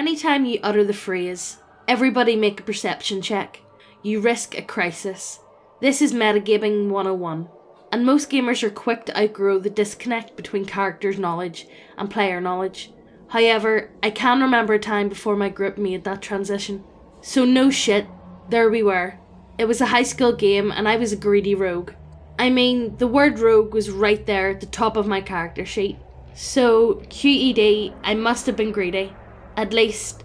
Anytime you utter the phrase, "everybody make a perception check," you risk a crisis. This is metagaming 101, and most gamers are quick to outgrow the disconnect between character's knowledge and player knowledge. However, I can remember a time before my group made that transition. So no shit, there we were. It was a high school game and I was a greedy rogue. I mean, the word rogue was right there at the top of my character sheet. So, QED, I must have been greedy. At least,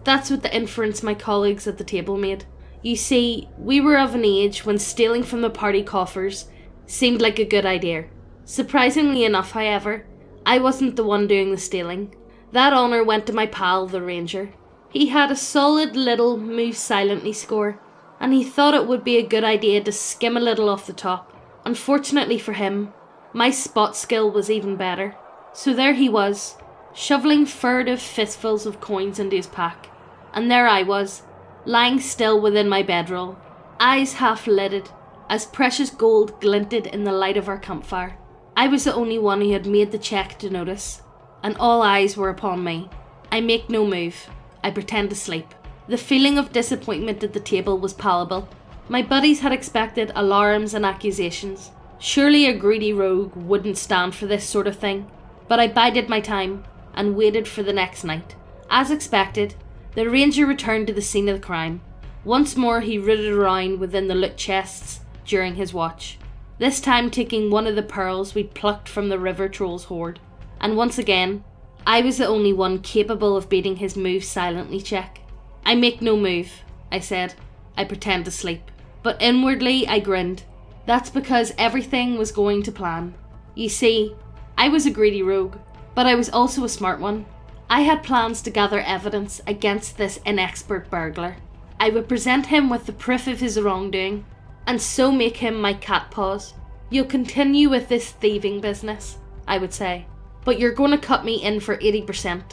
that's what the inference my colleagues at the table made. You see, we were of an age when stealing from the party coffers seemed like a good idea. Surprisingly enough, however, I wasn't the one doing the stealing. That honour went to my pal, the Ranger. He had a solid little move silently score, and he thought it would be a good idea to skim a little off the top. Unfortunately for him, my spot skill was even better. So there he was, shoveling furtive fistfuls of coins into his pack. And there I was, lying still within my bedroll, eyes half lidded, as precious gold glinted in the light of our campfire. I was the only one who had made the check to notice, and all eyes were upon me. I make no move. I pretend to sleep. The feeling of disappointment at the table was palpable. My buddies had expected alarms and accusations. Surely a greedy rogue wouldn't stand for this sort of thing. But I bided my time and waited for the next night. As expected, the Ranger returned to the scene of the crime. Once more he rooted around within the loot chests during his watch. This time taking one of the pearls we'd plucked from the river troll's hoard. And once again, I was the only one capable of beating his move silently check. I make no move, I said. I pretend to sleep. But inwardly I grinned. That's because everything was going to plan. You see, I was a greedy rogue, but I was also a smart one. I had plans to gather evidence against this inexpert burglar. I would present him with the proof of his wrongdoing, and so make him my cat paws. You'll continue with this thieving business, I would say, but you're going to cut me in for 80%.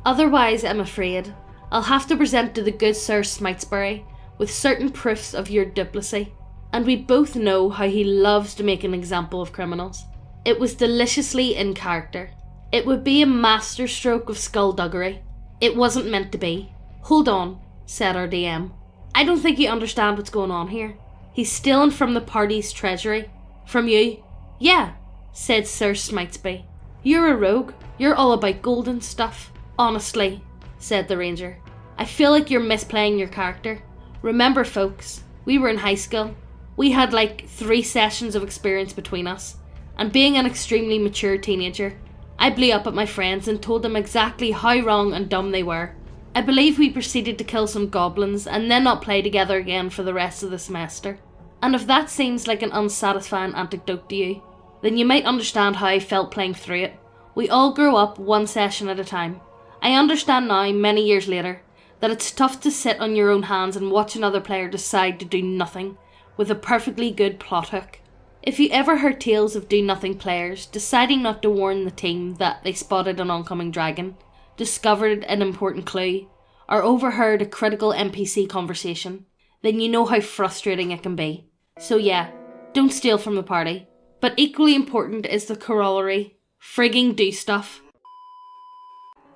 Otherwise, I'm afraid, I'll have to present to the good Sir Smitesbury with certain proofs of your duplicity, and we both know how he loves to make an example of criminals. It was deliciously in character. It would be a masterstroke of skullduggery. It wasn't meant to be. Hold on, said our DM. I don't think you understand what's going on here. He's stealing from the party's treasury. From you? Yeah, said Sir Smitesby. You're a rogue. You're all about golden stuff. Honestly, said the Ranger, I feel like you're misplaying your character. Remember, folks, we were in high school. We had like 3 sessions of experience between us. And being an extremely mature teenager, I blew up at my friends and told them exactly how wrong and dumb they were. I believe we proceeded to kill some goblins and then not play together again for the rest of the semester. And if that seems like an unsatisfying anecdote to you, then you might understand how I felt playing through it. We all grow up one session at a time. I understand now, many years later, that it's tough to sit on your own hands and watch another player decide to do nothing with a perfectly good plot hook. If you ever heard tales of do-nothing players deciding not to warn the team that they spotted an oncoming dragon, discovered an important clue, or overheard a critical NPC conversation, then you know how frustrating it can be. So yeah, don't steal from the party. But equally important is the corollary, frigging do stuff.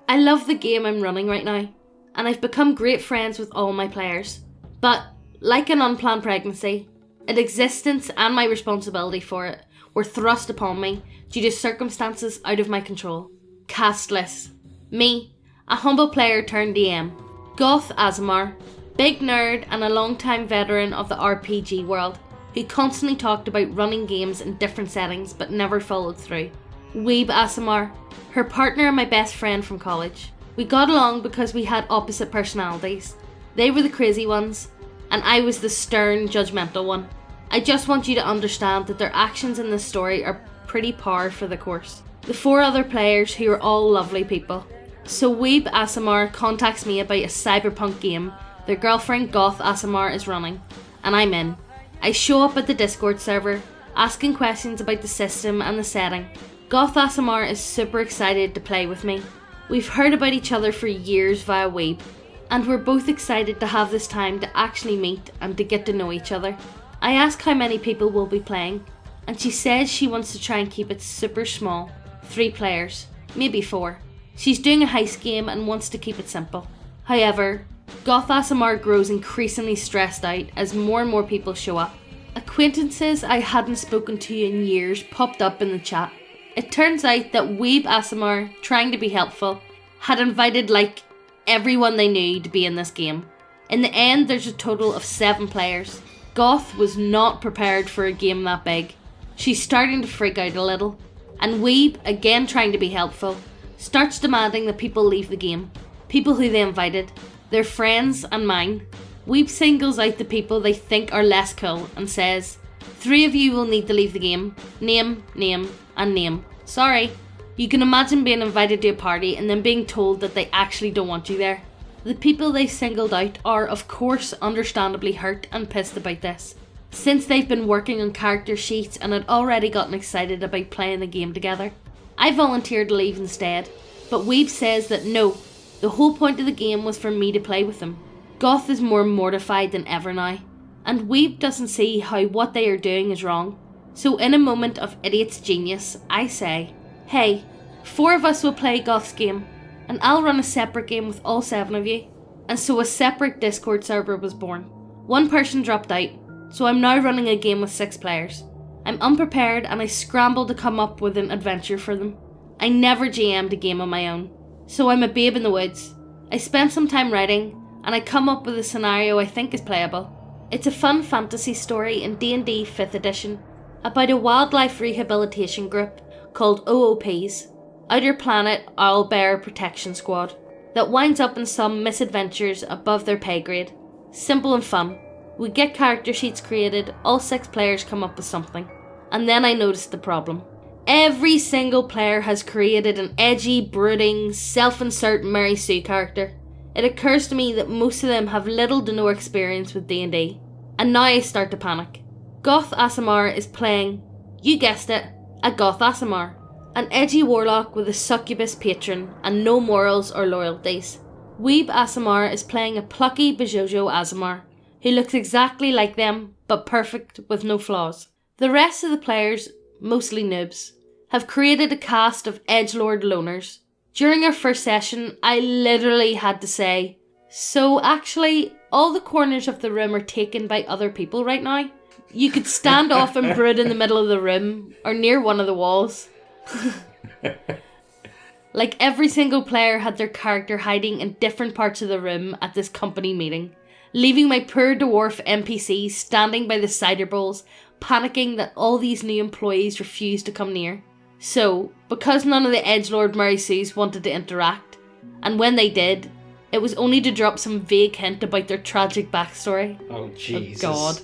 I love the game I'm running right now, and I've become great friends with all my players. But, like an unplanned pregnancy, its existence and my responsibility for it were thrust upon me due to circumstances out of my control. Cast list. Me, a humble player turned DM. Goth Aasimar, big nerd and a long-time veteran of the RPG world, who constantly talked about running games in different settings but never followed through. Weeb Aasimar, her partner and my best friend from college. We got along because we had opposite personalities. They were the crazy ones, and I was the stern, judgmental one. I just want you to understand that their actions in this story are pretty par for the course. The 4 other players who are all lovely people. So Weeb Aasimar contacts me about a cyberpunk game their girlfriend Goth Aasimar is running, and I'm in. I show up at the Discord server, asking questions about the system and the setting. Goth Aasimar is super excited to play with me. We've heard about each other for years via Weeb, and we're both excited to have this time to actually meet and to get to know each other. I ask how many people will be playing, and she says she wants to try and keep it super small. 3 players, maybe 4. She's doing a heist game and wants to keep it simple. However, ᴡᴇᴛʰ grows increasingly stressed out as more and more people show up. Acquaintances I hadn't spoken to in years popped up in the chat. It turns out that ᴡᴇᴛʰ, trying to be helpful, had invited everyone they knew to be in this game. In the end, there's a total of 7 players. Goth was not prepared for a game that big. She's starting to freak out a little, and Weeb, again trying to be helpful, starts demanding that people leave the game. People who they invited, their friends and mine. Weeb singles out the people they think are less cool and says, 3 of you will need to leave the game. Name, name, and name. Sorry. You can imagine being invited to a party and then being told that they actually don't want you there. The people they singled out are, of course, understandably hurt and pissed about this, since they've been working on character sheets and had already gotten excited about playing the game together. I volunteered to leave instead, but Weeb says that no, the whole point of the game was for me to play with them. Goth is more mortified than ever now, and Weeb doesn't see how what they are doing is wrong. So in a moment of idiot's genius, I say, hey, 4 of us will play Goth's game, and I'll run a separate game with all 7 of you. And so a separate Discord server was born. 1 person dropped out, so I'm now running a game with 6 players. I'm unprepared and I scrambled to come up with an adventure for them. I never GM'd a game on my own, so I'm a babe in the woods. I spent some time writing, and I come up with a scenario I think is playable. It's a fun fantasy story in D&D 5th edition, about a wildlife rehabilitation group called OOPs, Outer Planet Owlbear Protection Squad, that winds up in some misadventures above their pay grade. Simple and fun. We get character sheets created, all 6 players come up with something. And then I noticed the problem. Every single player has created an edgy, brooding, self-insert Mary Sue character. It occurs to me that most of them have little to no experience with D&D. And now I start to panic. ᴡᴇᴛʰ is playing, you guessed it, a ᴡᴇᴛʰ. An edgy warlock with a succubus patron and no morals or loyalties. ᴡᴇᴛʰ is playing a plucky Bjojo Aasimar, who looks exactly like them, but perfect with no flaws. The rest of the players, mostly noobs, have created a cast of edgelord loners. During our first session, I literally had to say, so actually, all the corners of the room are taken by other people right now. You could stand off and brood in the middle of the room, or near one of the walls. Every single player had their character hiding in different parts of the room at this company meeting, leaving my poor dwarf NPC standing by the cider bowls, panicking that all these new employees refused to come near. So, because none of the edgelord Mary Sues wanted to interact, and when they did, it was only to drop some vague hint about their tragic backstory. Oh Jesus. Oh God.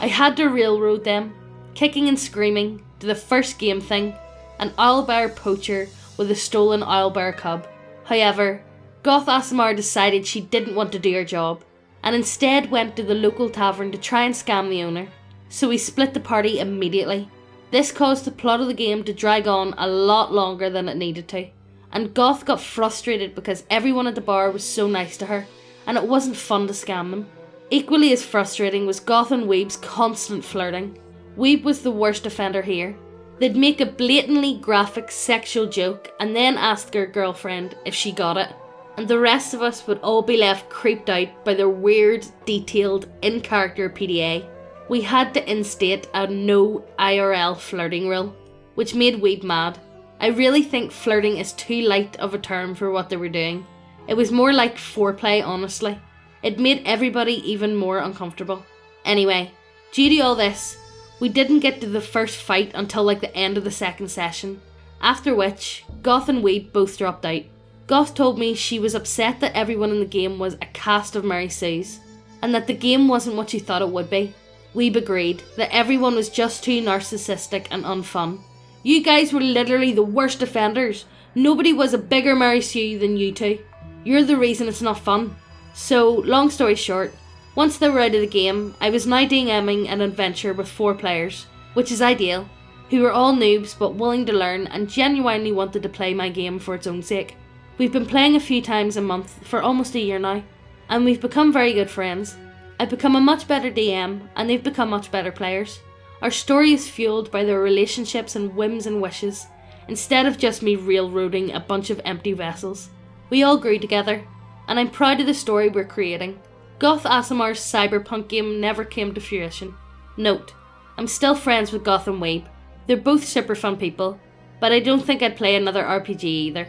I had to railroad them, kicking and screaming, to the first game thing, an owlbear poacher with a stolen owlbear cub. However, ᴡᴇᴛʰ decided she didn't want to do her job, and instead went to the local tavern to try and scam the owner. So we split the party immediately. This caused the plot of the game to drag on a lot longer than it needed to, and Goth got frustrated because everyone at the bar was so nice to her, and it wasn't fun to scam them. Equally as frustrating was Goth and Weeb's constant flirting. Weeb was the worst offender here. They'd make a blatantly graphic sexual joke and then ask their girlfriend if she got it, and the rest of us would all be left creeped out by their weird, detailed, in-character PDA. We had to instate a no IRL flirting rule, which made Weeb mad. I really think flirting is too light of a term for what they were doing. It was more like foreplay, honestly. It made everybody even more uncomfortable. Anyway, due to all this, we didn't get to the first fight until the end of the second session, after which Goth and Weeb both dropped out. Goth told me she was upset that everyone in the game was a cast of Mary Sues, and that the game wasn't what she thought it would be. Weeb agreed that everyone was just too narcissistic and unfun. You guys were literally the worst offenders. Nobody was a bigger Mary Sue than you two. You're the reason it's not fun. So, long story short, once they were out of the game, I was now DMing an adventure with 4 players, which is ideal, who were all noobs but willing to learn and genuinely wanted to play my game for its own sake. We've been playing a few times a month for almost a year now, and we've become very good friends. I've become a much better DM, and they've become much better players. Our story is fueled by their relationships and whims and wishes. instead of just me railroading a bunch of empty vessels. We all grew together, and I'm proud of the story we're creating. Goth ASMR's cyberpunk game never came to fruition. Note, I'm still friends with Goth and Weeb. They're both super fun people, but I don't think I'd play another RPG either.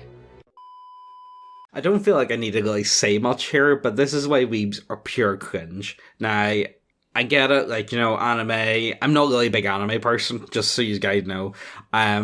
I don't feel like I need to really say much here, but this is why weebs are pure cringe. Now, I get it, like, you know, anime. I'm not really a big anime person, just so you guys know. I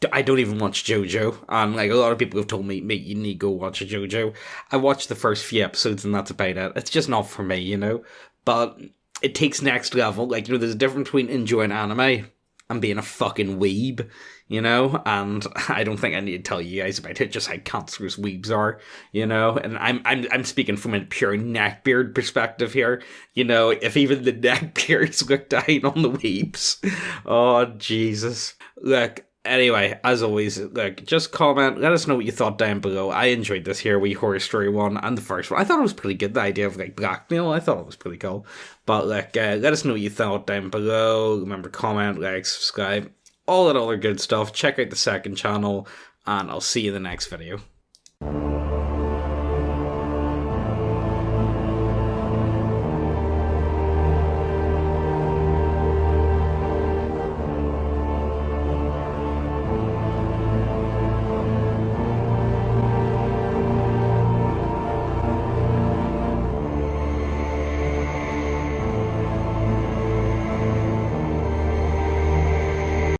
don't even watch JoJo, and like a lot of people have told me, mate, you need to go watch a JoJo. I watched the first few episodes, and that's about it. It's just not for me, you know. But it takes next level. Like, you know, there's a difference between enjoying anime and being a fucking weeb, you know, and I don't think I need to tell you guys about it, just how cancerous weebs are, you know, and I'm speaking from a pure neckbeard perspective here, you know, if even the neckbeards look down on the weebs, oh, Jesus. Look, anyway, as always, look, just comment, let us know what you thought down below. I enjoyed this here wee horror story one and the first one. I thought it was pretty good, the idea of like blackmail. I thought it was pretty cool. But like, let us know what you thought down below. Remember, comment, like, subscribe, all that other good stuff. Check out the second channel, and I'll see you in the next video.